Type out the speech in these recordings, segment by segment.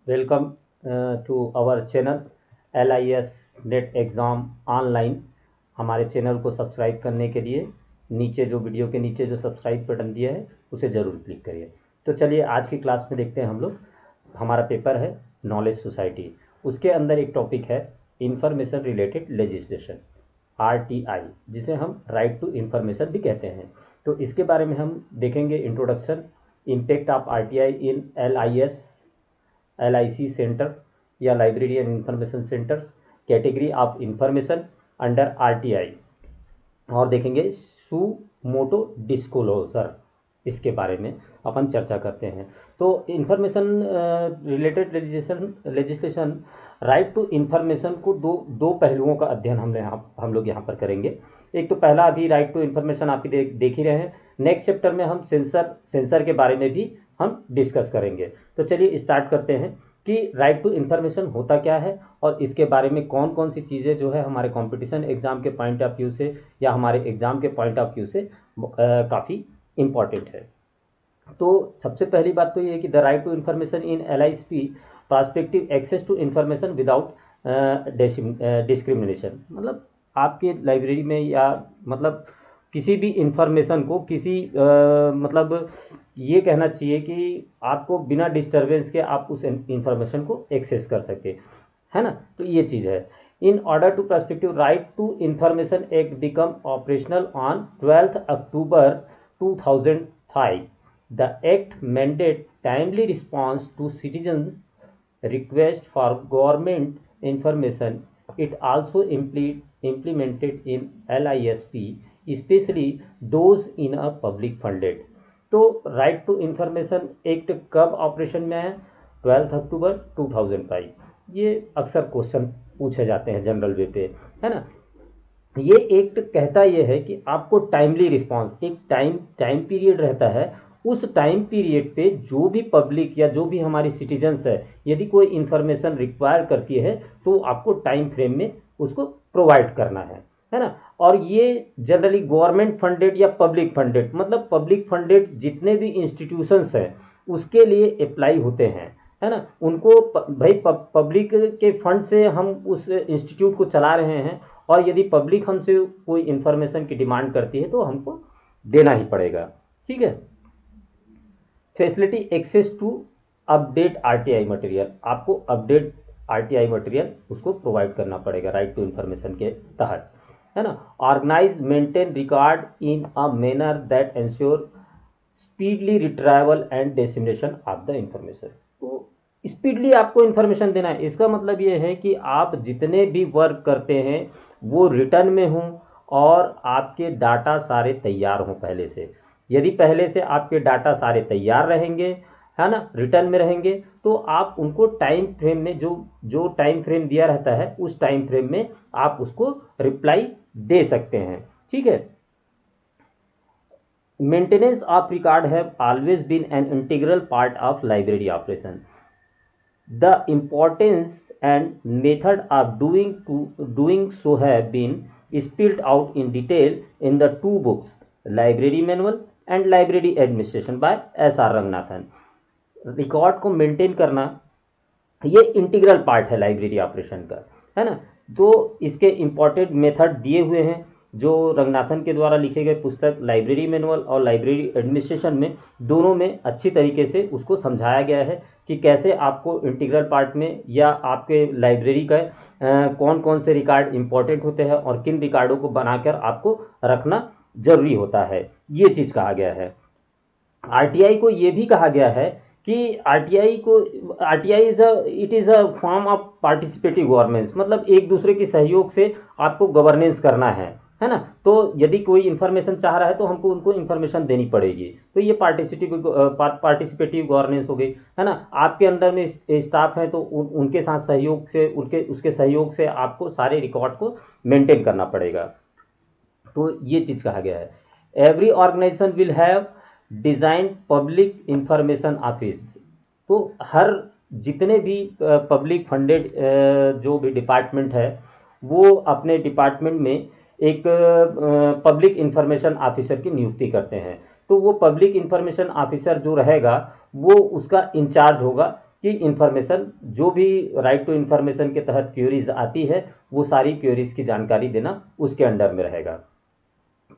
Welcome to our channel LIS net exam online. हमारे चैनल को सब्सक्राइब करने के लिए नीचे जो वीडियो के नीचे जो सब्सक्राइब बटन दिया है उसे ज़रूर क्लिक करिए। तो चलिए आज की क्लास में देखते हैं हम लोग। हमारा पेपर है नॉलेज सोसाइटी, उसके अंदर एक टॉपिक है इंफॉर्मेशन रिलेटेड लेजिस्लेशन RTI, जिसे हम राइट टू इंफॉर्मेशन भी कहते हैं। तो इसके बारे में हम देखेंगे introduction, impact of RTI in LIC centre या library and information centres, category of information under RTI, और देखेंगे सुमोटो डिस्क्लोजर, इसके बारे में अपन चर्चा करते हैं। तो information related legislation right to information को दो पहलुओं का अध्ययन हम लोग यहाँ पर करेंगे। एक तो पहला अभी राइट टू इंफॉर्मेशन आप ही देख ही रहे हैं। नेक्स्ट चैप्टर में हम सेंसर के बारे में भी हम डिस्कस करेंगे। तो चलिए स्टार्ट करते हैं कि राइट टू इंफॉर्मेशन होता क्या है और इसके बारे में कौन कौन सी चीज़ें जो है हमारे कंपटीशन एग्जाम के पॉइंट ऑफ व्यू से या हमारे एग्जाम के पॉइंट ऑफ व्यू से काफ़ी इम्पॉर्टेंट है। तो सबसे पहली बात तो ये है कि the right to information in LISP prospective access to information without discrimination, मतलब आपके लाइब्रेरी में या मतलब किसी भी इंफॉर्मेशन को मतलब ये कहना चाहिए कि आपको बिना डिस्टरबेंस के आप उस इंफॉर्मेशन को एक्सेस कर सके, है ना। तो ये चीज़ है। In order to prospective right to information act become operational on 12 October 2005. The act mandate timely response to citizens' request for government information. It also implemented in LISP, especially those in a public funded. तो right to information act कब operation में है? 12 October 2005। ये अक्सर question पूछे जाते हैं general वे पे, है ना। ये एक्ट कहता ये है कि आपको टाइमली रिस्पांस, एक टाइम पीरियड रहता है, उस टाइम पीरियड पे जो भी पब्लिक या जो भी हमारी सिटीजन्स है यदि कोई इंफॉर्मेशन रिक्वायर करती है तो आपको टाइम फ्रेम में उसको प्रोवाइड करना है ना। और ये जनरली गवर्नमेंट फंडेड या पब्लिक फंडेड, मतलब पब्लिक फंडेड जितने भी इंस्टीट्यूशंस हैं उसके लिए अप्लाई होते हैं, है ना। उनको भाई पब्लिक के फंड से हम उस इंस्टीट्यूट को चला रहे हैं और यदि पब्लिक हमसे कोई इंफॉर्मेशन की डिमांड करती है तो हमको देना ही पड़ेगा, ठीक है। Facility access to update RTI material, आपको अपडेट RTI मटेरियल उसको प्रोवाइड करना पड़ेगा राइट टू इंफॉर्मेशन के तहत, है ना। Organise maintain record in a manner that ensure speedily retrieval and dissemination of the information. तो स्पीडली आपको इंफॉर्मेशन देना है, इसका मतलब ये है कि आप जितने भी वर्क करते हैं वो रिटर्न में हों और आपके डाटा सारे तैयार हों पहले से। यदि पहले से आपके डाटा सारे तैयार रहेंगे, है ना, रिटर्न में रहेंगे, तो आप उनको टाइम फ्रेम में जो टाइम फ्रेम दिया रहता है उस टाइम फ्रेम में आप उसको रिप्लाई दे सकते हैं, ठीक है। Maintenance of record have always been an integral part of library operation. The importance and method of doing so have been spelled out in detail in the two books, Library Manual and Library Administration by S.R. Ranganathan. Record को maintain करना ये integral part है library operation का, है ना। तो इसके important method दिए हुए हैं जो रंगनाथन के द्वारा लिखे गए पुस्तक लाइब्रेरी मैनुअल और लाइब्रेरी एडमिनिस्ट्रेशन में, दोनों में अच्छी तरीके से उसको समझाया गया है कि कैसे आपको इंटीग्रल पार्ट में या आपके लाइब्रेरी का कौन कौन से रिकॉर्ड इंपॉर्टेंट होते हैं और किन रिकॉर्डों को बनाकर आपको रखना जरूरी होता है, ये चीज़ कहा गया है। RTI को ये भी कहा गया है कि RTI it is a form of participative governance, मतलब एक दूसरे के सहयोग से आपको गवर्नेंस करना है ना। तो यदि कोई इन्फॉर्मेशन चाह रहा है तो हमको उनको इन्फॉर्मेशन देनी पड़ेगी, तो ये पार्टिसिपेटिव गवर्नेंस हो गई, है ना। आपके अंडर में स्टाफ है तो उनके साथ सहयोग से उसके सहयोग से आपको सारे रिकॉर्ड को मेंटेन करना पड़ेगा, तो ये चीज़ कहा गया है। Every organisation will have design public information office, तो हर जितने भी पब्लिक फंडेड जो भी डिपार्टमेंट है वो अपने डिपार्टमेंट में एक पब्लिक इंफॉर्मेशन ऑफिसर की नियुक्ति करते हैं। तो वो पब्लिक इंफॉर्मेशन ऑफिसर जो रहेगा वो उसका इंचार्ज होगा कि इंफॉर्मेशन जो भी राइट टू इंफॉर्मेशन के तहत क्वेरीज आती है वो सारी क्वेरीज की जानकारी देना उसके अंडर में रहेगा।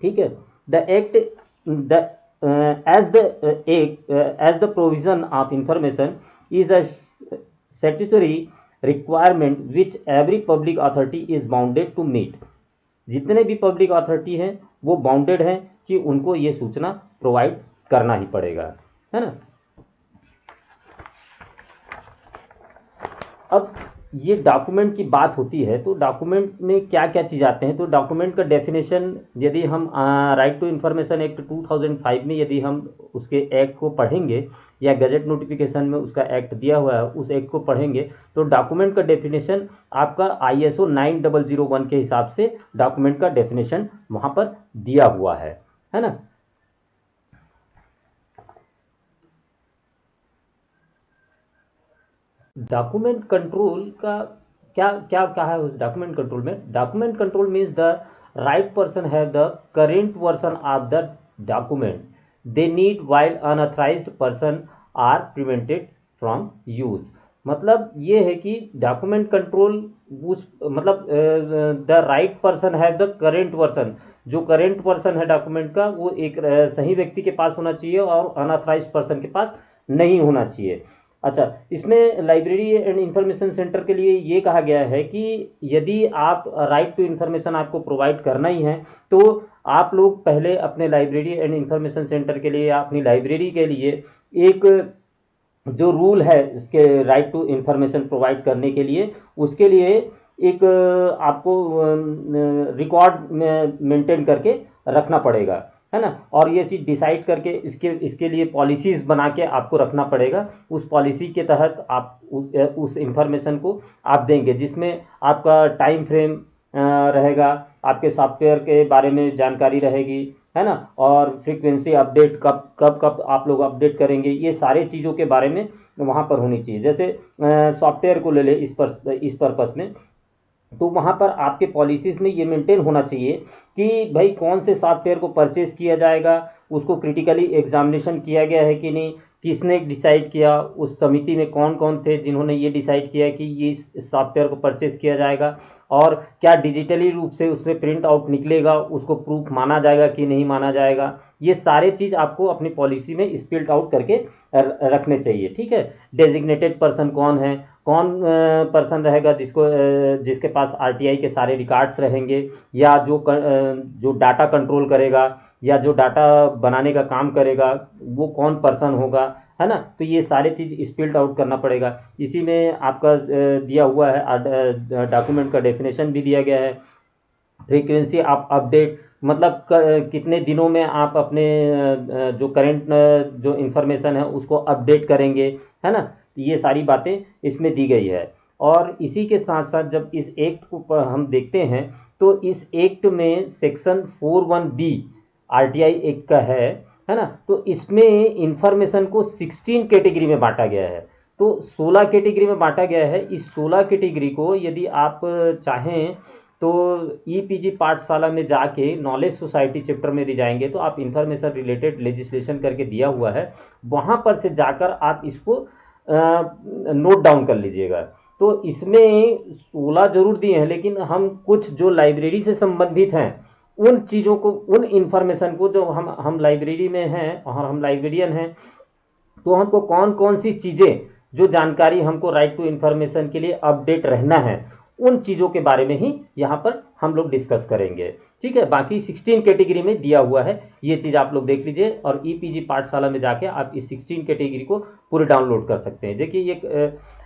ठीक है। The act the as the provision of information is a statutory requirement which every public authority is bounded to meet। जितने भी पब्लिक अथॉरिटी हैं वो बाउंडेड हैं कि उनको ये सूचना प्रोवाइड करना ही पड़ेगा, है ना। अब ये डॉक्यूमेंट की बात होती है तो डॉक्यूमेंट में क्या क्या चीज़ आते हैं। तो डॉक्यूमेंट का डेफिनेशन यदि हम राइट टू इंफॉर्मेशन एक्ट 2005 में यदि हम उसके एक्ट को पढ़ेंगे या गजट नोटिफिकेशन में उसका एक्ट दिया हुआ है उस एक्ट को पढ़ेंगे तो डॉक्यूमेंट का डेफिनेशन आपका ISO 9001 के हिसाब से डॉक्यूमेंट का डेफिनेशन वहाँ पर दिया हुआ है ना। डॉक्यूमेंट कंट्रोल का क्या क्या क्या है उस डॉक्यूमेंट कंट्रोल में। Document control means the right person have the current version of the document they need while unauthorised person are prevented from use. मतलब ये है कि डॉक्यूमेंट कंट्रोल उस मतलब the right person have the current version, जो current version है document का वो एक सही व्यक्ति के पास होना चाहिए और अनऑथराइज्ड पर्सन के पास नहीं होना चाहिए। अच्छा, इसमें लाइब्रेरी एंड इंफॉर्मेशन सेंटर के लिए ये कहा गया है कि यदि आप राइट टू इंफॉर्मेशन आपको प्रोवाइड करना ही है तो आप लोग पहले अपने लाइब्रेरी एंड इंफॉर्मेशन सेंटर के लिए या अपनी लाइब्रेरी के लिए एक जो रूल है इसके राइट टू इंफॉर्मेशन प्रोवाइड करने के लिए उसके लिए एक आपको रिकॉर्ड मेंटेन करके रखना पड़ेगा, है ना। और ये चीज़ डिसाइड करके इसके लिए पॉलिसीज़ बना के आपको रखना पड़ेगा। उस पॉलिसी के तहत आप उस इंफॉर्मेशन को आप देंगे जिसमें आपका टाइम फ्रेम रहेगा, आपके सॉफ्टवेयर के बारे में जानकारी रहेगी, है ना, और फ्रीक्वेंसी अपडेट कब कब कब आप लोग अपडेट करेंगे, ये सारे चीज़ों के बारे में वहाँ पर होनी चाहिए। जैसे सॉफ्टवेयर को ले ले इस पर्पस में तो वहाँ पर आपके पॉलिसीज़ में ये मेंटेन होना चाहिए कि भाई कौन से सॉफ्टवेयर को परचेज किया जाएगा, उसको क्रिटिकली एग्जामिनेशन किया गया है कि नहीं, किसने डिसाइड किया, उस समिति में कौन कौन थे जिन्होंने ये डिसाइड किया कि ये इस सॉफ्टवेयर को परचेज किया जाएगा, और क्या डिजिटली रूप से उसमें प्रिंट आउट निकलेगा, उसको प्रूफ माना जाएगा कि नहीं माना जाएगा। ये सारे चीज़ आपको अपनी पॉलिसी में स्पेल्ड आउट करके रखने चाहिए। ठीक है। डेजिग्नेटेड पर्सन कौन है, कौन पर्सन रहेगा जिसके पास RTI के सारे रिकॉर्ड्स रहेंगे, या जो डाटा कंट्रोल करेगा या जो डाटा बनाने का काम करेगा वो कौन पर्सन होगा, है ना। तो ये सारे चीज़ स्पेल्ड आउट करना पड़ेगा। इसी में आपका दिया हुआ है डॉक्यूमेंट का डेफिनेशन भी दिया गया है। फ्रीक्वेंसी आप अपडेट मतलब कितने दिनों में आप अपने जो करेंट जो इंफॉर्मेशन है उसको अपडेट करेंगे, है ना। ये सारी बातें इसमें दी गई है। और इसी के साथ साथ जब इस एक्ट को हम देखते हैं तो इस एक्ट में सेक्शन 41B RTI एक्ट का है ना। तो इसमें इंफॉर्मेशन को 16 कैटेगरी में बांटा गया है। तो 16 कैटेगरी में बांटा गया है। इस 16 कैटेगरी को यदि आप चाहें तो EPG पाठशाला में जाके नॉलेज सोसाइटी चैप्टर में जाएंगे तो आप इंफॉर्मेशन रिलेटेड लेजिस्लेशन करके दिया हुआ है, वहाँ पर से जाकर आप इसको नोट डाउन कर लीजिएगा। तो इसमें 16 जरूर दिए हैं लेकिन हम कुछ जो लाइब्रेरी से संबंधित हैं उन चीज़ों को, उन इंफॉर्मेशन को जो हम लाइब्रेरी में हैं और हम लाइब्रेरियन हैं तो हमको कौन कौन सी चीज़ें जो जानकारी हमको राइट टू इंफॉर्मेशन के लिए अपडेट रहना है उन चीज़ों के बारे में ही यहाँ पर हम लोग डिस्कस करेंगे। ठीक है। बाकी 16 कैटेगरी में दिया हुआ है, ये चीज़ आप लोग देख लीजिए और EPG पाठशाला में जाके आप इस 16 कैटेगरी को पूरे डाउनलोड कर सकते हैं। देखिए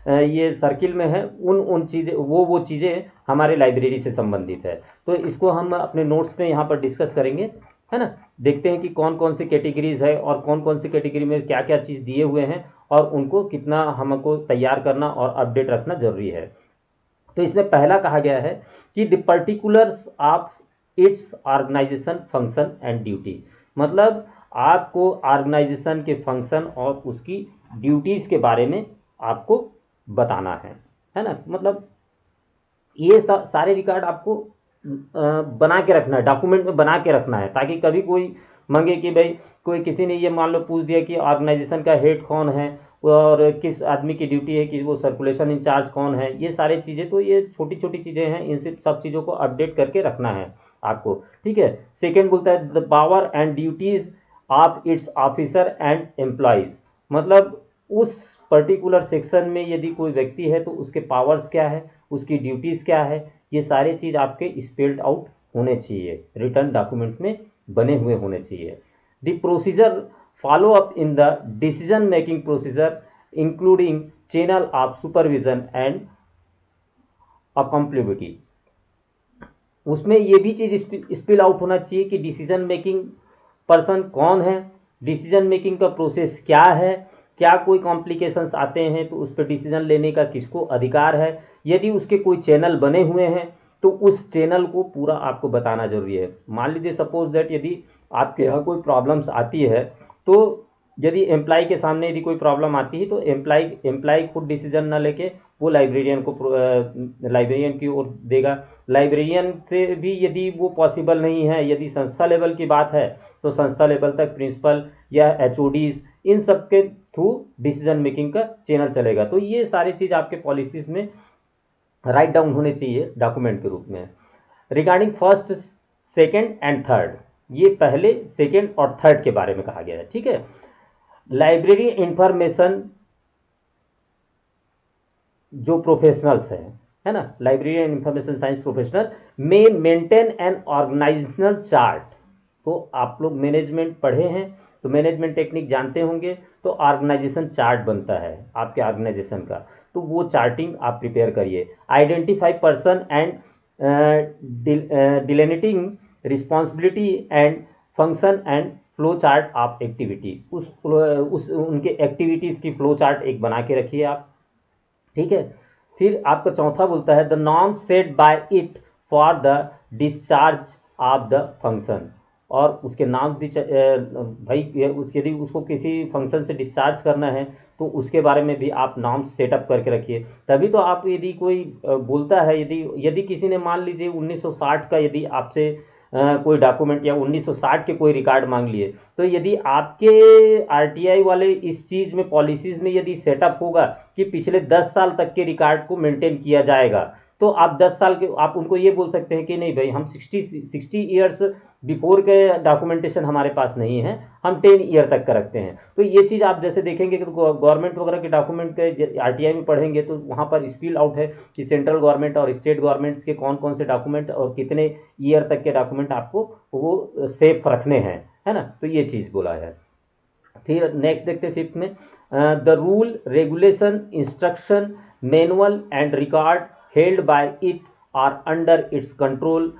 ये सर्किल में है उन चीज़ें वो चीज़ें हमारे लाइब्रेरी से संबंधित है। तो इसको हम अपने नोट्स में यहाँ पर डिस्कस करेंगे, है ना। देखते हैं कि कौन कौन सी कैटेगरीज है और कौन कौन सी कैटेगरी में क्या क्या चीज़ दिए हुए हैं और उनको कितना हमको तैयार करना और अपडेट रखना जरूरी है। तो इसमें पहला कहा गया है कि the particulars of its organisation function and duty. मतलब आपको ऑर्गेनाइजेशन के फंक्शन और उसकी ड्यूटीज़ के बारे में आपको बताना है ना। मतलब ये सारे रिकॉर्ड आपको बना के रखना है, डॉक्यूमेंट में बना के रखना है, ताकि कभी कोई मांगे कि भाई कोई किसी ने ये मान लो पूछ दिया कि ऑर्गेनाइजेशन का हेड कौन है और किस आदमी की ड्यूटी है कि वो सर्कुलेशन इंचार्ज कौन है, ये सारी चीज़ें, तो ये छोटी छोटी चीज़ें हैं, इन सब चीज़ों को अपडेट करके रखना है आपको, ठीक है। सेकेंड बोलता है the power and duties of its officer and employees, मतलब उस पर्टिकुलर सेक्शन में यदि कोई व्यक्ति है तो उसके पावर्स क्या है, उसकी ड्यूटीज़ क्या है, ये सारी चीज़ आपके स्पेल्ड आउट होने चाहिए, रिटर्न डॉक्यूमेंट में बने हुए होने चाहिए। The procedure follow up in the decision making procedure including channel of supervision and accountability, उसमें ये भी चीज़ स्पिल आउट होना चाहिए कि डिसीजन मेकिंग पर्सन कौन है, डिसीजन मेकिंग का प्रोसेस क्या है, क्या कोई कॉम्प्लिकेशंस आते हैं तो उस पर डिसीजन लेने का किसको अधिकार है, यदि उसके कोई चैनल बने हुए हैं तो उस चैनल को पूरा आपको बताना जरूरी है। मान लीजिए सपोज दैट यदि आपके यहाँ कोई प्रॉब्लम्स आती है, तो यदि एम्प्लॉय के सामने यदि कोई प्रॉब्लम आती है तो एम्प्लॉय खुद डिसीजन ना लेके वो लाइब्रेरियन की ओर देगा। लाइब्रेरियन से भी यदि वो पॉसिबल नहीं है, यदि संस्था लेवल की बात है तो संस्था लेवल तक प्रिंसिपल या एचओडीज इन सब के थ्रू डिसीजन मेकिंग का चैनल चलेगा। तो ये सारी चीज़ आपके पॉलिसीज में राइट डाउन होने चाहिए डॉक्यूमेंट के रूप में। Regarding first, second and third, ये पहले, सेकेंड और थर्ड के बारे में कहा गया है, ठीक है। लाइब्रेरी इंफॉर्मेशन जो प्रोफेशनल्स हैं, है ना, library and information science professional में मेंटेन एन ऑर्गेनाइजेशनल चार्ट, तो आप लोग मैनेजमेंट पढ़े हैं तो मैनेजमेंट टेक्निक जानते होंगे, तो ऑर्गेनाइजेशन चार्ट बनता है आपके ऑर्गेनाइजेशन का, तो वो चार्टिंग आप प्रिपेयर करिए। Identify person and delineating responsibility and function and flow chart of activity, उस उनके एक्टिविटीज़ की फ्लो चार्ट एक बना के रखिए आप, ठीक है। फिर आपका चौथा बोलता है the norm set by it for the discharge of the function, और उसके नाम भी भाई यदि उसको किसी फंक्शन से डिस्चार्ज करना है तो उसके बारे में भी आप नाम सेटअप करके रखिए। तभी तो आप, यदि कोई बोलता है, यदि यदि किसी ने मान लीजिए 1960 का यदि आपसे कोई डॉक्यूमेंट या 1960 के कोई रिकॉर्ड मांग लिए, तो यदि आपके आरटीआई वाले इस चीज़ में पॉलिसीज़ में यदि सेटअप होगा कि पिछले 10 साल तक के रिकॉर्ड को मेंटेन किया जाएगा, तो आप 10 साल के आप उनको ये बोल सकते हैं कि नहीं भाई, हम 60 ईयर्स बिफोर के डॉक्यूमेंटेशन हमारे पास नहीं है, हम 10 ईयर तक का रखते हैं। तो ये चीज़ आप जैसे देखेंगे कि गवर्नमेंट वगैरह के डॉक्यूमेंट के आरटीआई में पढ़ेंगे तो वहाँ पर स्पील आउट है कि सेंट्रल गवर्नमेंट और स्टेट गवर्नमेंट्स के कौन कौन से डॉक्यूमेंट और कितने ईयर तक के डॉक्यूमेंट आपको वो सेफ रखने हैं, है ना, तो ये चीज़ बोला है। फिर नेक्स्ट देखते हैं फिफ्थ में, the rule regulation instruction manual and record held by it are under its control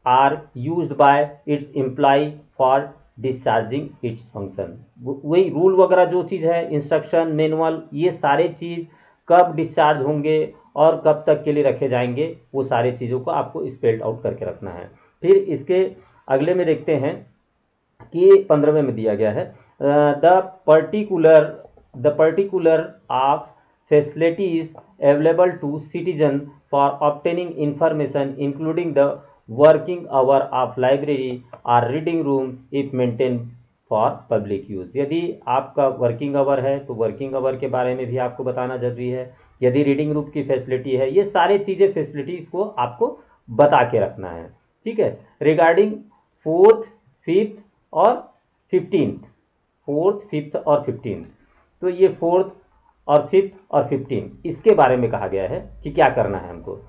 or used by its employ for discharging its function. वही रूल वगैरह जो चीज़ है, इंस्ट्रक्शन मैनुअल, ये सारे चीज़ कब डिस्चार्ज होंगे और कब तक के लिए रखे जाएंगे, वो सारी चीज़ों को आपको स्पेल्ड आउट करके रखना है। फिर इसके अगले में देखते हैं कि 15वें में दिया गया है the particular of facilities available to citizen for obtaining information including the working hour of library और reading room if maintain for public use. यदि आपका वर्किंग आवर है तो वर्किंग आवर के बारे में भी आपको बताना जरूरी है, यदि रीडिंग रूम की फैसिलिटी है, ये सारी चीज़ें फैसिलिटीज़ को आपको बता के रखना है, ठीक है। रिगार्डिंग फोर्थ, फिफ्थ और 15th, फोर्थ, फिफ्थ और 15th, तो ये फोर्थ और फिफ्थ और 15 इसके बारे में कहा गया है कि क्या करना है हमको।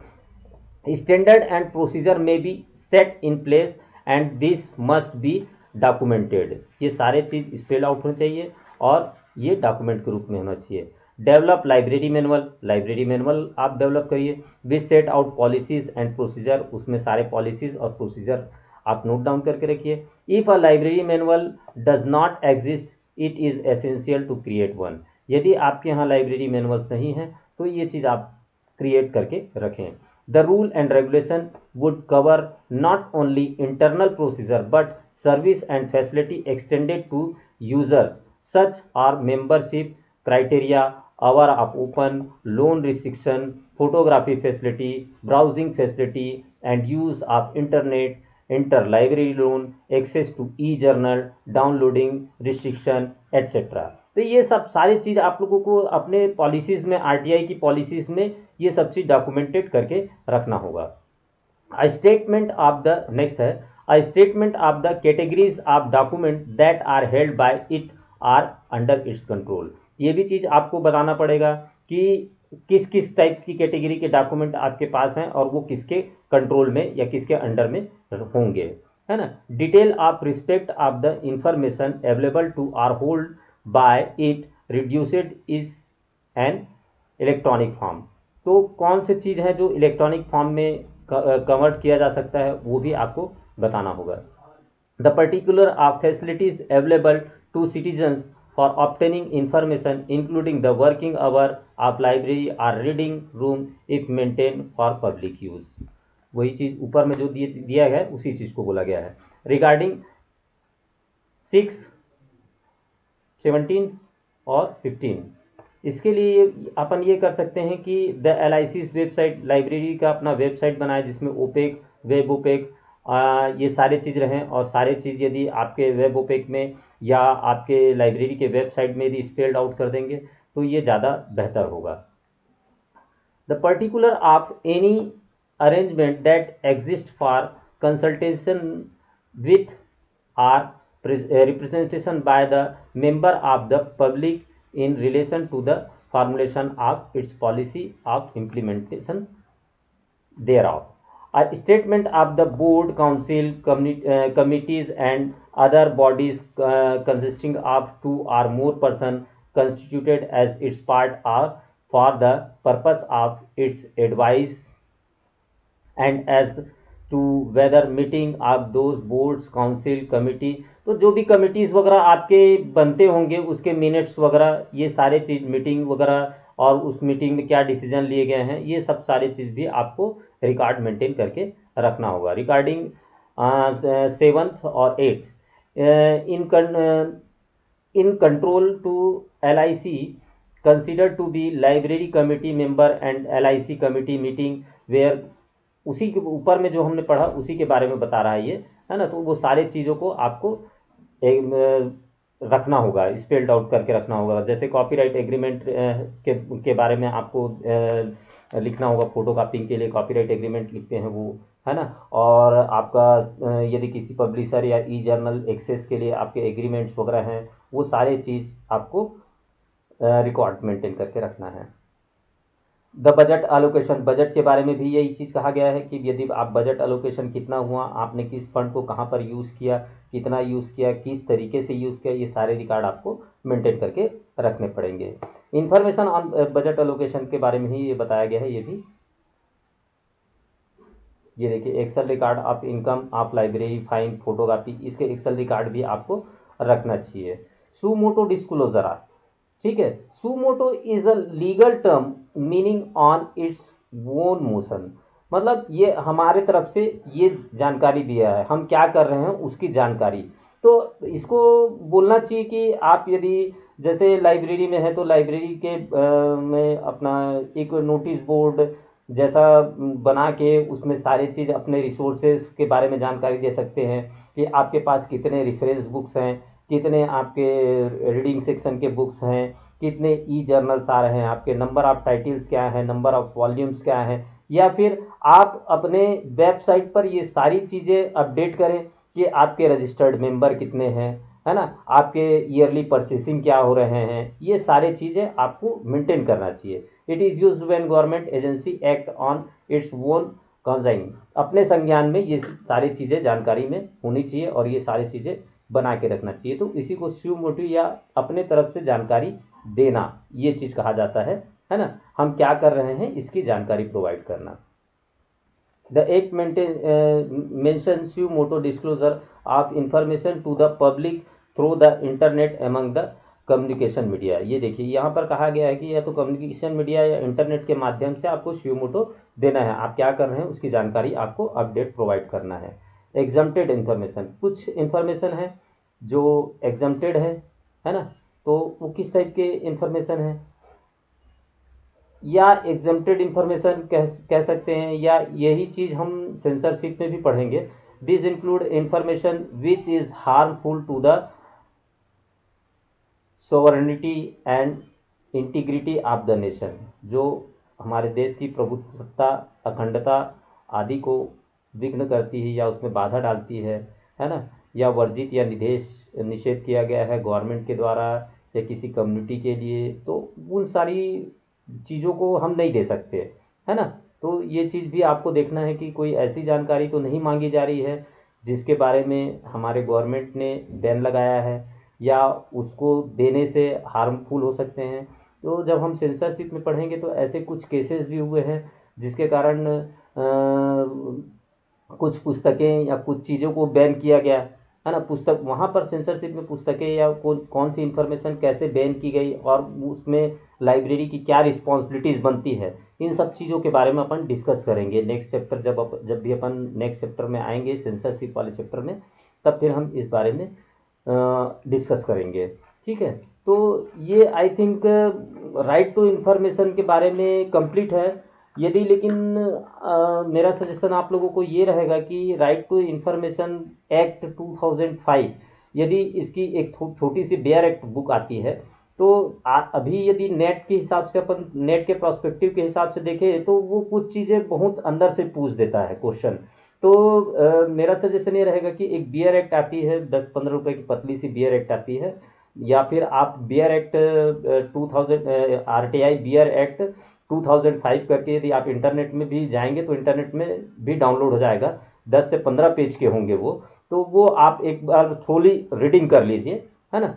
Standard and procedure may be set in place and this must be documented, ये सारे चीज़ स्पेल आउट होने चाहिए और ये डॉक्यूमेंट के रूप में होना चाहिए। डेवलप लाइब्रेरी मैनुअल आप डेवलप करिए which set out policies and procedure, उसमें सारे पॉलिसीज और प्रोसीजर आप नोट डाउन करके रखिए। If a library manual does not exist it is essential to create one, यदि आपके यहाँ लाइब्रेरी मैनुअल्स नहीं हैं तो ये चीज़ आप क्रिएट करके रखें। The rule and regulation would cover not only internal procedure but service and facility extended to users such are membership criteria, hour of open, loan restriction, photography facility, browsing facility and use of internet, interlibrary loan, access to e-journal, downloading restriction, etc. तो ये सब सारी चीज़ आप लोगों को अपने policies में, RTI की पॉलिसीज़ में ये सब चीज़ डॉक्यूमेंटेड करके रखना होगा। A statement of the next है, a statement of the categories of document that are held by it are under its control. ये भी चीज़ आपको बताना पड़ेगा कि किस किस टाइप की कैटेगरी के डॉक्यूमेंट आपके पास हैं और वो किसके कंट्रोल में या किसके अंडर में होंगे, है ना। Detail of respect of the information available to or hold by it reduced is an electronic form. तो कौन सी चीज़ है जो इलेक्ट्रॉनिक फॉर्म में कन्वर्ट किया जा सकता है, वो भी आपको बताना होगा। The particular of facilities available to citizens for obtaining information including the working hour of library or reading room if maintain for public use. वही चीज़ ऊपर में जो दिया गया है उसी चीज़ को बोला गया है। रिगार्डिंग 6, 17 और 15, इसके लिए अपन ये कर सकते हैं कि द LIC's वेबसाइट, लाइब्रेरी का अपना वेबसाइट बनाए जिसमें ओपेक, वेब ओपेक ये सारे चीज़ रहें, और सारे चीज़ यदि आपके वेब ओपेक में या आपके लाइब्रेरी के वेबसाइट में यदि स्पेल्ड आउट कर देंगे तो ये ज़्यादा बेहतर होगा। The particular of any arrangement that exist for consultation with or representation by the member of the public in relation to the formulation of its policy of implementation thereof. A statement of the board, council, committees and other bodies consisting of 2 or more persons constituted as its part are for the purpose of its advice and as to whether meeting of those boards, council, committee, तो जो भी committees वगैरह आपके बनते होंगे उसके minutes वगैरह, ये सारे चीज़ मीटिंग वगैरह और उस मीटिंग में क्या डिसीजन लिए गए हैं, ये सब सारी चीज़ भी आपको रिकॉर्ड मेंटेन करके रखना होगा। रिगार्डिंग 7th और 8th, in control to LIC considered to be library committee member and LIC committee meeting where, उसी के ऊपर में जो हमने पढ़ा उसी के बारे में बता रहा है ये, है ना। तो वो सारे चीज़ों को आपको रखना होगा, स्पेल्ड आउट करके रखना होगा। जैसे कॉपीराइट एग्रीमेंट के बारे में आपको लिखना होगा, फोटो कापिंग के लिए कॉपीराइट एग्रीमेंट लिखते हैं वो, है ना। और आपका यदि किसी पब्लिशर या ई जर्नल एक्सेस के लिए आपके एग्रीमेंट्स वगैरह हैं, वो सारे चीज़ आपको रिकॉर्ड मेंटेन करके रखना है। द बजट एलोकेशन, बजट के बारे में भी यही चीज़ कहा गया है कि यदि आप बजट एलोकेशन कितना हुआ, आपने किस फंड को कहाँ पर यूज़ किया, कितना यूज़ किया, किस तरीके से यूज़ किया, ये सारे रिकॉर्ड आपको मेंटेन करके रखने पड़ेंगे। इन्फॉर्मेशन ऑन बजट एलोकेशन के बारे में ही ये बताया गया है। ये भी ये देखिए, excel record of income of library, fine, photocopy, इसके एक्सेल रिकॉर्ड भी आपको रखना चाहिए। सुमोटो डिस्क्लोजर, ठीक है। Suo motu is a legal term meaning on its own motion, मतलब ये हमारे तरफ से ये जानकारी दिया है, हम क्या कर रहे हैं उसकी जानकारी। तो इसको बोलना चाहिए कि आप यदि जैसे लाइब्रेरी में है तो लाइब्रेरी के में अपना एक नोटिस बोर्ड जैसा बना के उसमें सारी चीज़ अपने रिसोर्सेज के बारे में जानकारी दे सकते हैं कि आपके पास कितने रेफरेंस बुक्स हैं, कितने आपके रीडिंग सेक्शन के बुक्स हैं, कितने ई जर्नल्स आ रहे हैं, आपके नंबर ऑफ टाइटल्स क्या हैं, नंबर ऑफ वॉल्यूम्स क्या हैं, या फिर आप अपने वेबसाइट पर ये सारी चीज़ें अपडेट करें कि आपके रजिस्टर्ड मेंबर कितने हैं, है ना, आपके ईयरली परचेसिंग क्या हो रहे हैं, ये सारी चीज़ें आपको मेंटेन करना चाहिए। It is used when government agency act on its own consign, अपने संज्ञान में ये सारी चीज़ें जानकारी में होनी चाहिए और ये सारी चीज़ें बना के रखना चाहिए। तो इसी को सुमोटो या अपने तरफ से जानकारी देना ये चीज़ कहा जाता है ना। हम क्या कर रहे हैं इसकी जानकारी प्रोवाइड करना। The act mention suo motu disclosure of information to the public through the internet among the communication media. ये देखिए यहाँ पर कहा गया है कि या तो कम्युनिकेशन मीडिया या इंटरनेट के माध्यम से आपको सुमोटो देना है, आप क्या कर रहे हैं उसकी जानकारी आपको अपडेट प्रोवाइड करना है। एग्जम्प्टेड इन्फॉर्मेशन, कुछ इन्फॉर्मेशन है जो एग्जम्प्टेड है ना, तो वो किस टाइप के इन्फॉर्मेशन है, या एग्जम्प्टेड इन्फॉर्मेशन कह सकते हैं, या यही चीज़ हम सेंसरशिप में भी पढ़ेंगे। This include information which is harmful to the sovereignty and integrity of the nation, जो हमारे देश की प्रभुत्वता, अखंडता आदि को विघ्न करती है या उसमें बाधा डालती है ना, या वर्जित या निषेध किया गया है गवर्नमेंट के द्वारा या किसी कम्युनिटी के लिए, तो उन सारी चीज़ों को हम नहीं दे सकते, है ना। तो ये चीज़ भी आपको देखना है कि कोई ऐसी जानकारी तो नहीं मांगी जा रही है जिसके बारे में हमारे गवर्नमेंट ने बैन लगाया है या उसको देने से हार्मफुल हो सकते हैं। तो जब हम सेंसरशिप में पढ़ेंगे तो ऐसे कुछ केसेस भी हुए हैं जिसके कारण कुछ पुस्तकें या कुछ चीज़ों को बैन किया गया, है ना। पुस्तक वहाँ पर सेंसरशिप में पुस्तकें या कौन सी इंफॉर्मेशन कैसे बैन की गई और उसमें लाइब्रेरी की क्या रिस्पॉन्सिबिलिटीज़ बनती है, इन सब चीज़ों के बारे में अपन डिस्कस करेंगे नेक्स्ट चैप्टर, जब भी अपन नेक्स्ट चैप्टर में आएंगे सेंसरशिप वाले चैप्टर में, तब फिर हम इस बारे में डिस्कस करेंगे, ठीक है। तो ये I think right to information के बारे में कंप्लीट है। यदि लेकिन मेरा सजेशन आप लोगों को ये रहेगा कि राइट टू इन्फॉर्मेशन एक्ट 2005, यदि इसकी एक छोटी सी बेयर एक्ट बुक आती है, तो अभी यदि नेट के हिसाब से अपन नेट के प्रोस्पेक्टिव के हिसाब से देखें तो वो कुछ चीज़ें बहुत अंदर से पूछ देता है क्वेश्चन। तो मेरा सजेशन ये रहेगा कि एक बियर एक्ट आती है 10-15 रुपए की पतली सी बियर एक्ट आती है, या फिर आप bare act 2000 RTI bare act 2005 करके यदि आप इंटरनेट में भी जाएंगे तो इंटरनेट में भी डाउनलोड हो जाएगा, 10 से 15 पेज के होंगे वो, तो वो आप एक बार थोड़ी रीडिंग कर लीजिए, है ना।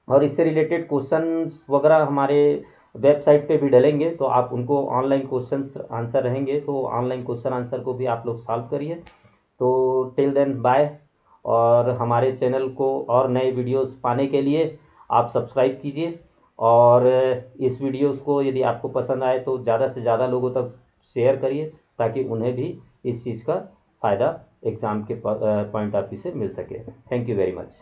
और इससे रिलेटेड क्वेश्चंस वगैरह हमारे वेबसाइट पे भी डलेंगे, तो आप उनको ऑनलाइन क्वेश्चंस आंसर रहेंगे तो ऑनलाइन क्वेश्चन आंसर को भी आप लोग सॉल्व करिए। तो टिल देन बाय, और हमारे चैनल को और नए वीडियोस पाने के लिए आप सब्सक्राइब कीजिए, और इस वीडियोस को यदि आपको पसंद आए तो ज़्यादा से ज़्यादा लोगों तक शेयर करिए ताकि उन्हें भी इस चीज़ का फ़ायदा एग्ज़ाम के पॉइंट ऑफ व्यू से मिल सके। Thank you very much.